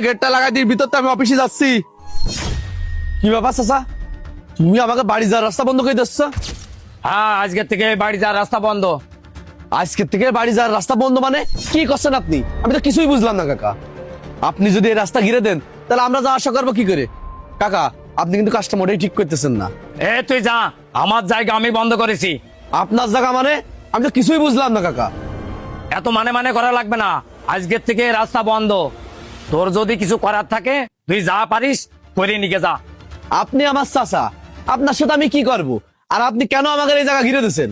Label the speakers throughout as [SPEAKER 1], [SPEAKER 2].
[SPEAKER 1] গেটটা লাগাই দিই, ভিতর তো আমি অফিসে যাচ্ছি। কি ব্যাপার চাচা, তুমি আমাকে বাড়ি যাওয়ার রাস্তা বন্ধ করে দিচ্ছ?
[SPEAKER 2] হ্যাঁ, আজকের থেকে বাড়ি যাওয়ার রাস্তা বন্ধ।
[SPEAKER 1] আজকের থেকে বাড়ি যাওয়ার রাস্তা বন্ধ মানে কি করছেন আপনি? আমি তো কিছুই বুঝলাম না কাকা। আপনি যদি এই রাস্তা ঘিরে দেন তাহলে আমরা যা আশা করবো কি করে? কাকা, আপনি কিন্তু কাজটা মোটেই ঠিক করতেছেন না।
[SPEAKER 2] তুই যা, আমার জায়গা আমি বন্ধ করেছি।
[SPEAKER 1] আপনার জায়গা মানে? আমি তো কিছুই বুঝলাম না কাকা।
[SPEAKER 2] এত মানে মানে করা লাগবে না, আজকের থেকে এই রাস্তা বন্ধ। তোর যদি কিছু করার থাকে তুই যা পারিস করে নিয়ে যা।
[SPEAKER 1] আপনি আমার চাচা, আপনার সাথে আমি কি করব? আর আপনি কেন আমাকে এই জায়গা ঘিরে দিচ্ছেন?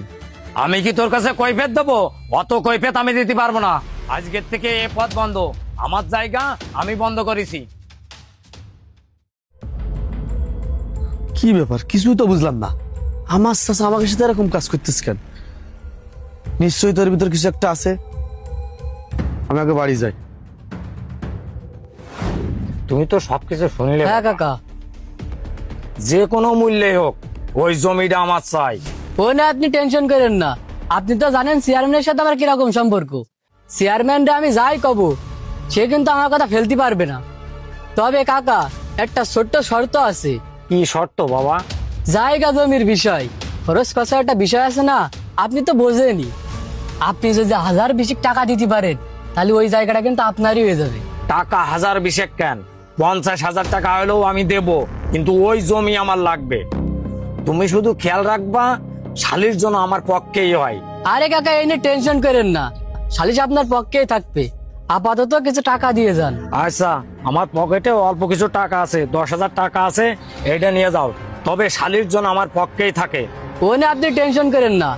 [SPEAKER 2] আমি কি তোর কাছে কৈফিয়ত দেবো? অত কৈফিয়ত আমি দিতে পারবো না। আজকের থেকে এ পথ বন্ধ, আমার জায়গা আমি বন্ধ করেছি।
[SPEAKER 1] কি ব্যাপার, কিছুই তো বুঝলাম না। আমার চাচা আমাকে সাথে এরকম কাজ করতেছে কেন? নিশ্চয়ই তোর ভিতর কিছু একটা আছে। আমি আগে বাড়ি যাই।
[SPEAKER 2] তুমি তো সবকিছু শুনিলে।
[SPEAKER 3] হ্যাঁ কাকা,
[SPEAKER 2] যে কোনো মূল্যে হোক ওই জমিটা আমার চাই।
[SPEAKER 3] ও না, আপনি টেনশন করেন না। আপনি তো জানেন চেয়ারম্যানের সাথে আমার কিরকম সম্পর্ক। চেয়ারম্যানরা আমি যাই কব, সে কিন্তু আমার কথা ফেলতে পারবে না। তবে কাকা, একটা ছোট্ট শর্ত আছে।
[SPEAKER 2] কি শর্ত বাবা?
[SPEAKER 3] জায়গা জমির বিষয়, খরচ খরচার একটা বিষয় আছে না, আপনি তো বোঝেনি। আপনি যদি 1020 টাকা দিতে পারেন তাহলে ওই জায়গাটা কিন্তু আপনারই হয়ে যাবে।
[SPEAKER 2] টাকা 1020 কেন, 50,000 টাকা হলেও আমি দেব, কিন্তু ওই জমি আমার লাগবে। তুমি শুধু খেয়াল রাখবা শালির জন্য আমার পক্ষেই হয়।
[SPEAKER 3] আরে কাকা, এই নিয়ে টেনশন করেন না, সালিশ আপনার পক্ষেই থাকবে। আপাতত কিছু টাকা দিয়ে যান।
[SPEAKER 2] আচ্ছা, আমার পকেটে অল্প কিছু টাকা আছে, 10,000 টাকা আছে, এটা নিয়ে যাও। তবে শালির জন্য আমার পক্ষেই থাকে।
[SPEAKER 3] ও নিয়ে আপনি টেনশন করেন না।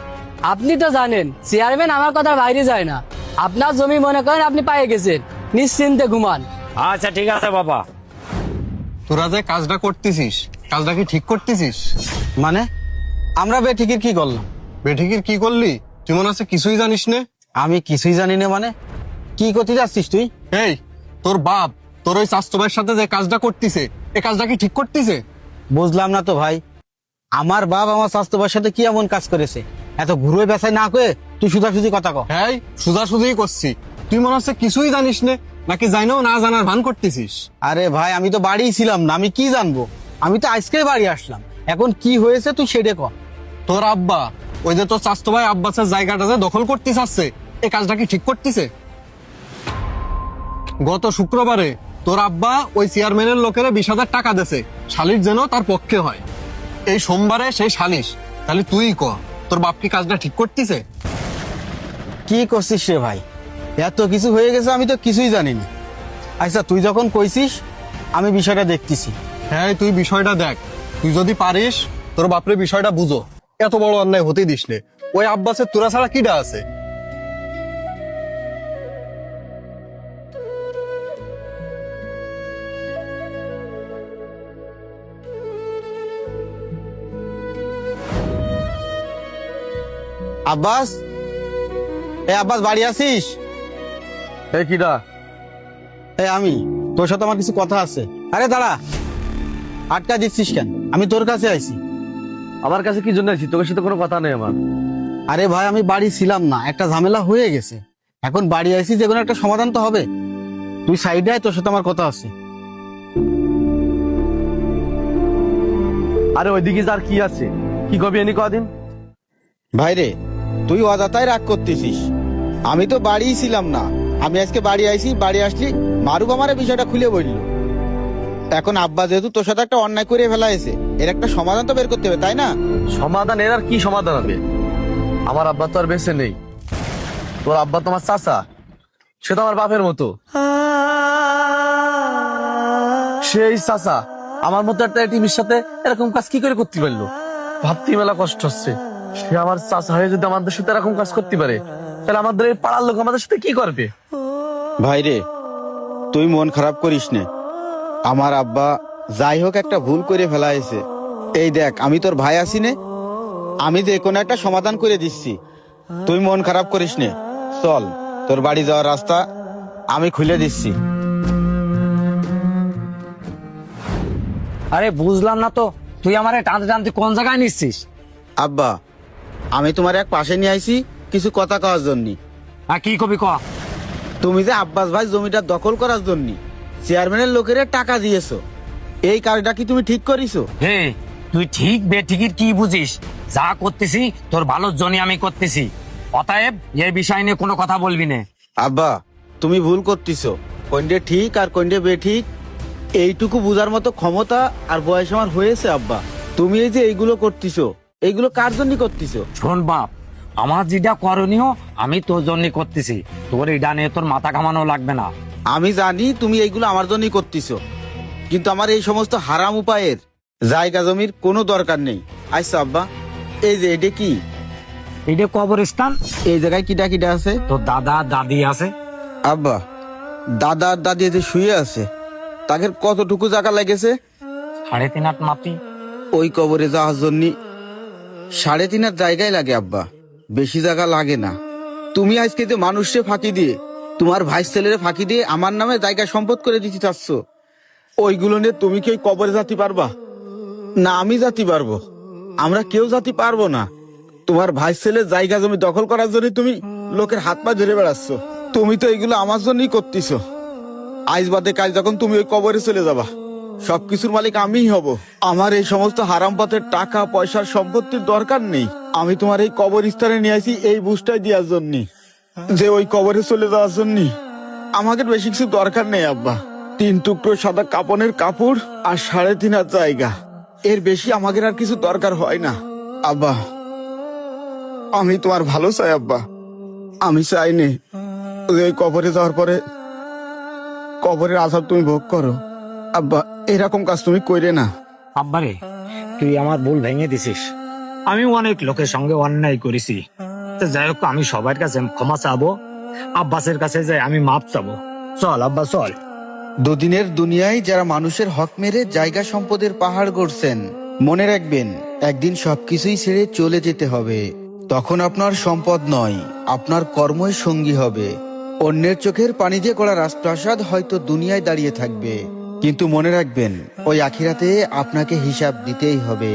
[SPEAKER 3] আপনি তো জানেন চেয়ারম্যান আমার কথার বাইরে যায় না। আপনার জমি মনে করেন আপনি পেয়ে গেছেন, নিশ্চিন্তে ঘুমান।
[SPEAKER 2] আচ্ছা ঠিক আছে বাবা।
[SPEAKER 4] তোরা যে কাজটা করতেছিস, কাজটা কি ঠিক করতেছিস? মানে আমরা বেঠিকের কি করলাম? বেঠিকের কি করলি? তুই মনে হচ্ছে কিছুই জানিস না। আমি কিছুই জানি না মানে? কি করতে যাচ্ছিস তুই? এই, তোর বাপ তোর ওই স্বাস্থ্য ভাইয়ের সাথে যে কাজটা করতেছে, এই কাজটা কি ঠিক করতেছে? বুঝলাম না তো ভাই, আমার বাপ আমার স্বাস্থ্য ভাইয়ের সাথে কি এমন কাজ করেছে? এত ঘুরে বেসায় না করে তুই সুধাসুধি কথা কর। হ্যাঁ, সুধাসুধি করছি। তুই মনে হচ্ছে কিছুই জানিস না, নাকি জানাও না জানার ভান করতেছিস? আরে ভাই, আমি তো বাড়িই ছিলাম না, আমি কি জানবো? আমি তো আজকেই বাড়ি আসলাম। এখন কি হয়েছে তুই সেটা কর। তোর আব্বা ওই যে তোর স্বাস্থ্য ভাই আব্বাসের জায়গাটা যে দখল করতে চাচ্ছে, এই কাজটা কি ঠিক করতেছে? গত শুক্রবারে তোর আব্বা ওই চেয়ারম্যানের লোকেরা 20,000 টাকা দিয়েছে, শালির যেন তার পক্ষে হয়। এই সোমবারে সেই শালিশ। তাহলে তুই ক, তোর বাপ কি কাজটা ঠিক করতেছে? কি করছিস রে ভাই? এত কিছু হয়ে গেছে, আমি তো কিছুই জানি না। আচ্ছা, তুই যখন কইছিস আমি বিষয়টা দেখতেছি। হ্যাঁ, তুই বিষয়টা দেখ। তুই যদি পারিস তোর বাপরে বিষয়টা বুঝো। এত বড় অন্যায় হতে দিস নে। ওই আব্বাসের তোরা ছাড়া কিডা আছে? আব্বাস, আব্বাস বাড়ি আছিস?
[SPEAKER 1] কিডা?
[SPEAKER 4] আমি, তোর সাথে আমার কিছু কথা আছে। আরে দাঁড়া, আটকা দিচ্ছিস কেন? আমি তোর কাছে আইছি।
[SPEAKER 1] আমার কাছে কি জন্য আছি? তোর সাথে কোনো কথা নেই আমার।
[SPEAKER 4] আরে ভাই, আমি বাড়ি ছিলাম না, একটা ঝামেলা হয়ে গেছে। এখন বাড়ি আইছি, যে কোনো একটা সমাধান তো হবে। তুই সাইডে আয়, তোর সাথে আমার কথা আছে।
[SPEAKER 1] আরে ওইদিকে যার কি আছে, কি কবি এনি কদিন?
[SPEAKER 4] ভাইরে, তুই অযথাই রাগ করতেছিস। আমি তো বাড়ি ছিলাম না, আমি আজকে বাড়ি আইছি। বাড়ি আসলি মারুব আমার বিষয়টা খুলে বলল। এখন আব্বা যেহেতু তোর সাথে একটা অন্যায় করে ফেলা হয়েছে, এর একটা সমাধান তো বের করতে হবে, তাই না?
[SPEAKER 1] সমাধান? এর আর কি সমাধান হবে? আমার আব্বা তো আর বেঁচে নেই। তোর আব্বা তোমার চাচা, সে তো আমার বাপের মতো। সেই চাচা আমার মতো একটা টিভির সাথে এরকম কাজ কি করে করতে পারলো? ভাবতে মেলা কষ্ট হচ্ছে। সে আমার চাচা হয়ে যদি আমাদের সাথে এরকম কাজ করতে পারে, তাহলে আমাদের এই পাড়ার লোক আমাদের সাথে কি করবে?
[SPEAKER 4] ভাইরে, তুই মন খারাপ করিস নে। আমার আব্বা যাই হোক একটা ভুল করে ফেলা হয়েছে। এই দেখ, আমি তোর ভাই আছি নে, আমি যে কোনো একটা সমাধান করে দিচ্ছি। তুই মন খারাপ করিস নে, চল তোর বাড়ি যাওয়ার রাস্তা আমি খুলে দিচ্ছি।
[SPEAKER 2] আরে বুঝলাম না তো, তুই আমারে টানতে টানতে কোন জায়গায় নিচ্ছিস?
[SPEAKER 4] আব্বা, আমি তোমার এক পাশে নিয়ে আইছি কিছু কথা কওয়ার জন্য।
[SPEAKER 2] কি কবি ক।
[SPEAKER 4] তুমি যে আব্বাস ভাই জমিটা দখল করার জন্য
[SPEAKER 5] চেয়ারম্যানের লোকেরা টাকা দিয়েছো, এই কাজটা কি তুমি ঠিক করিছো?
[SPEAKER 2] হে, তুই ঠিক বেঠিকের কি বুঝিস? যা করতেছি তোর ভালোর জন্য আমি করতেছি। অতএব এই বিষয় নিয়ে কোনো কথা বলবি না।
[SPEAKER 5] আব্বা, তুমি ভুল করতেছো। কোনটা ঠিক আর কোনটা বেঠিক এইটুকু বুঝার মতো ক্ষমতা আর বয়স আমার হয়েছে আব্বা। তুমি এই যে এইগুলো করতেছো, এইগুলো কার জন্য করতেছো?
[SPEAKER 2] শোন বাপ, আমার যেটা করণীয় আমি তোর জন্য করতেছি, তোর এটা নিয়ে তোর মাথা কামানো লাগবে না।
[SPEAKER 5] আমি জানি তুমি এইগুলো আমার জন্যই করতেছো, কিন্তু আমার এই সমস্ত হারাম উপায়ের জায়গা জমির কোনো দরকার নেই। আচ্ছা আব্বা, এই যে এটা কি?
[SPEAKER 2] এটা কবরস্থান।
[SPEAKER 5] এই জায়গায় কিটা কিটা আছে?
[SPEAKER 2] তোর দাদা দাদি আছে।
[SPEAKER 5] আব্বা, দাদা আর দাদি যে শুয়ে আছে, তাদের কতটুকু জায়গা লেগেছে
[SPEAKER 2] 3.5 হাত মাটি।
[SPEAKER 5] ওই কবরে যাওয়ার জন্য? 3.5 হাত জায়গায় লাগে আব্বা, বেশি জায়গা লাগে না। তুমি আজকে যে মানুষে ফাঁকি দিয়ে, তোমার ভাই ছেলেরে ফাঁকি দিয়ে আমার নামে জায়গা সম্পদ করে দিতে চাচ্ছ, ওইগুলো নিয়ে তুমি কি ওই কবরে যেতে পারবা? না আমি যেতে পারবো? আমরা কেউ যেতে পারবো না। তোমার ভাই ছেলের জায়গা জমি দখল করার জন্য তুমি লোকের হাত পা ধরে বেড়াচ্ছ। তুমি তো এগুলো আমার জন্যই করতেছো। আজ বাদে কাল যখন তুমি ওই কবরে চলে যাবা, সবকিছুর মালিক আমিই হব। আমার এই সমস্ত হারাম পথের টাকা পয়সার সম্পত্তির দরকার নেই। আমি তোমার এই কবরস্থানে নিয়ে আসি এই বুঝটাই দেওয়ার জন্য, যে ওই কবরে চলে যাওয়ার জন্য। আমাকে বেশি কিছু দরকার নেই আব্বা। 3 টুকরো সাদা কাপনের কাপড় আর 3.5 হাত জায়গা, এর বেশি আমাদের আর কিছু দরকার হয় না আব্বা। আমি তোমার ভালো চাই আব্বা। আমি চাইনি ওই কবরে যাওয়ার পরে কবরের আযাব তুমি ভোগ করো। আব্বা, এরকম কাজ তুমি কইরে না।
[SPEAKER 2] আব্বারে, তুই আমার ভুল ভেঙে দিছিস। আমি অনেক লোকের সঙ্গে অন্যায় করেছি। তো যাই হোক, আমি সবার কাছে ক্ষমা চাবো, আব্বাসের কাছে যাই আমি মাপ চাবো। চল আব্বা চল।
[SPEAKER 5] দুদিনের দুনিয়ায় যারা মানুষের হক মেরে জায়গা সম্পদের পাহাড় গড়ছেন, মনে রাখবেন একদিন সবকিছুই ছেড়ে চলে যেতে হবে। তখন আপনার সম্পদ নয়, আপনার কর্মই সঙ্গী হবে। অন্যের চোখের পানি দিয়ে করা রাজপ্রাসাদ হয়তো দুনিয়ায় দাঁড়িয়ে থাকবে, কিন্তু মনে রাখবেন ওই আখিরাতে আপনাকে হিসাব দিতেই হবে।